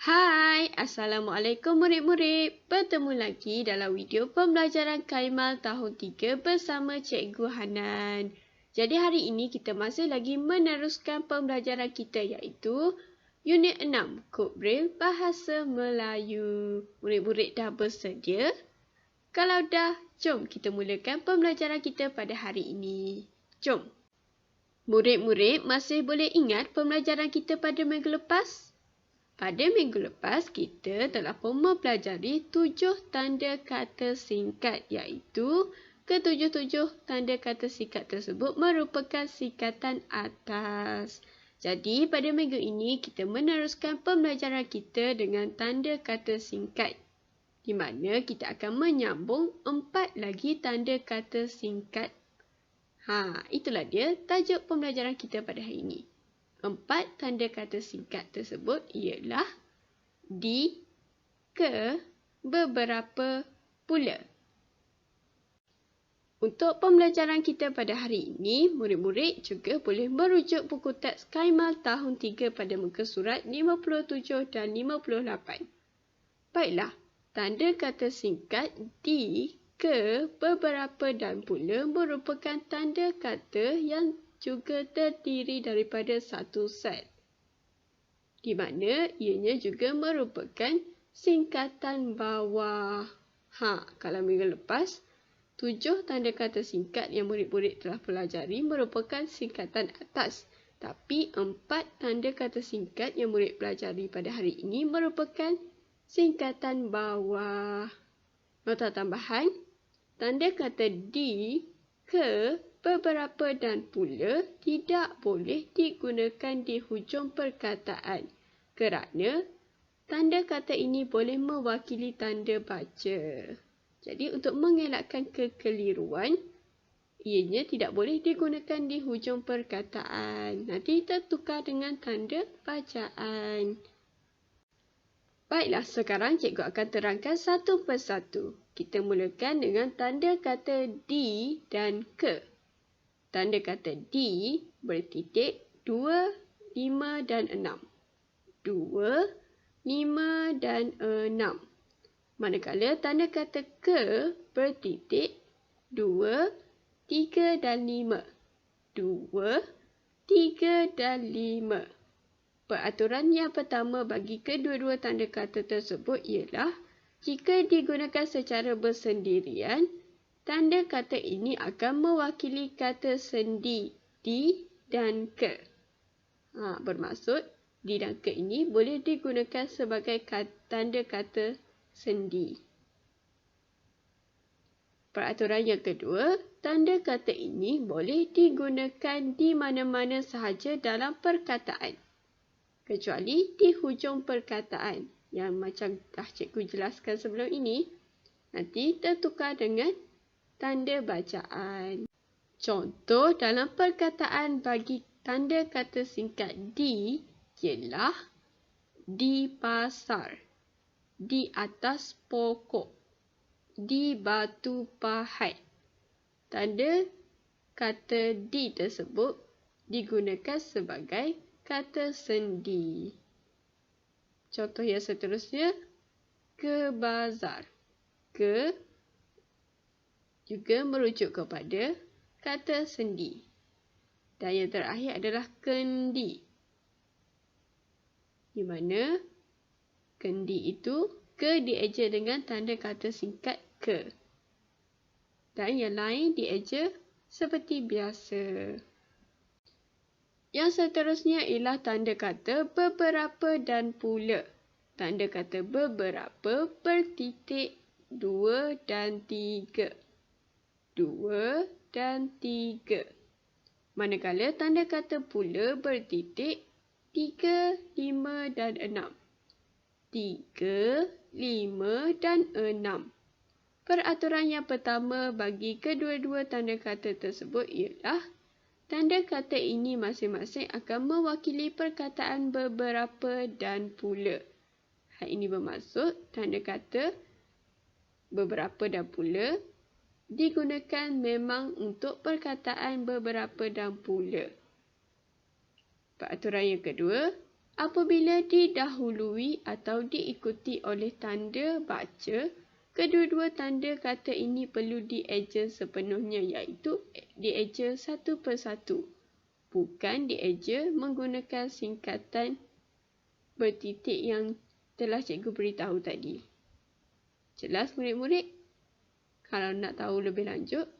Hai, Assalamualaikum murid-murid. Bertemu lagi dalam video pembelajaran Kaimal tahun 3 bersama Cikgu Hanan. Jadi hari ini kita masih lagi meneruskan pembelajaran kita iaitu Unit 6, Kod Braille Bahasa Melayu. Murid-murid dah bersedia? Kalau dah, jom kita mulakan pembelajaran kita pada hari ini. Jom. Murid-murid masih boleh ingat pembelajaran kita pada minggu lepas? Pada minggu lepas, kita telah pun mempelajari 7 tanda kata singkat iaitu ketujuh-tujuh tanda kata singkat tersebut merupakan singkatan atas. Jadi, pada minggu ini kita meneruskan pembelajaran kita dengan tanda kata singkat di mana kita akan menyambung 4 lagi tanda kata singkat. Itulah dia tajuk pembelajaran kita pada hari ini. 4 tanda kata singkat tersebut ialah di, ke, beberapa, pula. Untuk pembelajaran kita pada hari ini, murid-murid juga boleh merujuk buku teks Kaimal tahun 3 pada muka surat 57 dan 58. Baiklah, tanda kata singkat di, ke, beberapa dan pula merupakan tanda kata yang juga terdiri daripada satu set, di mana ianya juga merupakan singkatan bawah. Kalau minggu lepas, 7 tanda kata singkat yang murid-murid telah pelajari merupakan singkatan atas. Tapi 4 tanda kata singkat yang murid pelajari pada hari ini merupakan singkatan bawah. Nota tambahan, tanda kata di, ke, beberapa dan pula tidak boleh digunakan di hujung perkataan kerana tanda kata ini boleh mewakili tanda baca. Jadi untuk mengelakkan kekeliruan, ianya tidak boleh digunakan di hujung perkataan. Nanti tertukar dengan tanda bacaan. Baiklah, sekarang cikgu akan terangkan satu persatu. Kita mulakan dengan tanda kata di dan ke. Tanda kata di bertitik 2, 5 dan 6. 2, 5 dan 6. Manakala tanda kata ke bertitik 2, 3 dan 5. 2, 3 dan 5. Peraturan yang pertama bagi kedua-dua tanda kata tersebut ialah jika digunakan secara bersendirian, tanda kata ini akan mewakili kata sendi di dan ke. Bermaksud di dan ke ini boleh digunakan sebagai tanda kata sendi. Peraturan yang kedua, tanda kata ini boleh digunakan di mana-mana sahaja dalam perkataan, kecuali di hujung perkataan yang macam dah cikgu jelaskan sebelum ini, nanti tertukar dengan tanda bacaan. Contoh dalam perkataan bagi tanda kata singkat di ialah di pasar, di atas pokok, di batu pahat. Tanda kata di tersebut digunakan sebagai kata sendi. Contoh yang seterusnya, ke bazar. Ke juga merujuk kepada kata sendi. Dan yang terakhir adalah kendi, di mana kendi itu ke dieja dengan tanda kata singkat ke. Dan yang lain dieja seperti biasa. Yang seterusnya ialah tanda kata beberapa dan pula. Tanda kata beberapa bertitik 2 dan 3. 2 dan 3. Manakala tanda kata pula bertitik 3, 5 dan 6. 3, 5 dan 6. Peraturan yang pertama bagi kedua-dua tanda kata tersebut ialah tanda kata ini masing-masing akan mewakili perkataan beberapa dan pula. Hal ini bermaksud tanda kata beberapa dan pula digunakan memang untuk perkataan beberapa dan pula. Peraturan yang kedua, Apabila didahului atau diikuti oleh tanda baca, kedua-dua tanda kata ini perlu dieja sepenuhnya, iaitu dieja satu persatu. Bukan dieja menggunakan singkatan bertitik yang telah cikgu beritahu tadi. Jelas murid-murid? Kalau nak tahu lebih lanjut,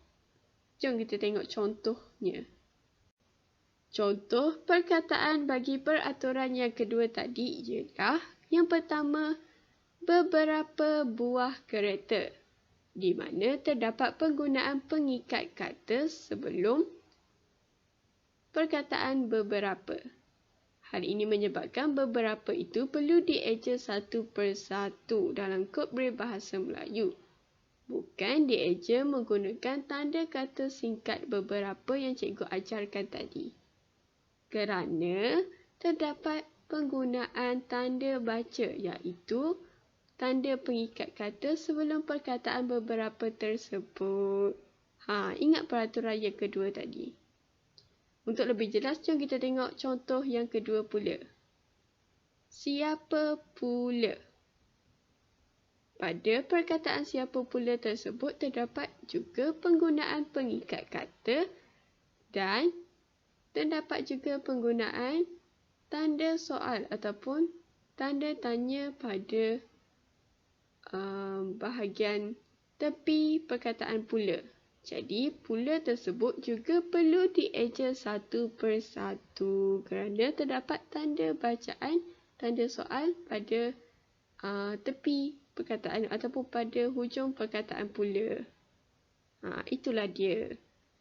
jom kita tengok contohnya. Contoh perkataan bagi peraturan yang kedua tadi ialah yang pertama, beberapa buah kereta, di mana terdapat penggunaan pengikat kata sebelum perkataan beberapa. Hal ini menyebabkan beberapa itu perlu dieja satu persatu dalam kod peribahasa Melayu. Bukan dieja menggunakan tanda kata singkat beberapa yang cikgu ajarkan tadi. Kerana terdapat penggunaan tanda baca, iaitu tanda pengikat kata sebelum perkataan beberapa tersebut. Ingat peraturan yang kedua tadi. Untuk lebih jelas, jom kita tengok contoh yang kedua pula. Siapa pula? Pada perkataan siapa pula tersebut terdapat juga penggunaan pengikat kata dan terdapat juga penggunaan tanda soal ataupun tanda tanya pada bahagian tepi perkataan pula. Jadi, pula tersebut juga perlu dieja satu persatu kerana terdapat tanda bacaan, tanda soal pada tepi perkataan ataupun pada hujung perkataan pula. Itulah dia.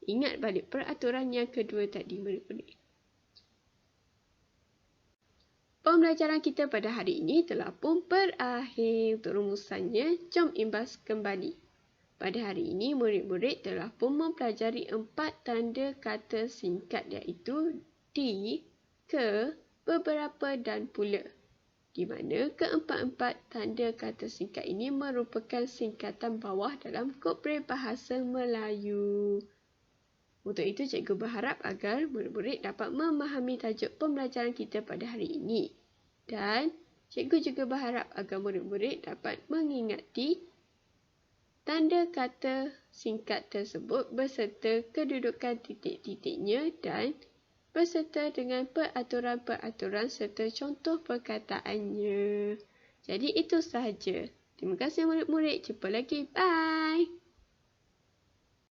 Ingat balik peraturan yang kedua tadi, murid-murid. Pembelajaran kita pada hari ini telah pun berakhir. Untuk rumusannya, jom imbas kembali. Pada hari ini, murid-murid telah pun mempelajari 4 tanda kata singkat, iaitu di, ke, beberapa dan pula. Di mana keempat-empat tanda kata singkat ini merupakan singkatan bawah dalam kod peribahasa Melayu. Untuk itu, cikgu berharap agar murid-murid dapat memahami tajuk pembelajaran kita pada hari ini. Dan cikgu juga berharap agar murid-murid dapat mengingati tanda kata singkat tersebut beserta kedudukan titik-titiknya dan beserta dengan peraturan-peraturan serta contoh perkataannya. Jadi itu sahaja. Terima kasih murid-murid. Jumpa lagi. Bye.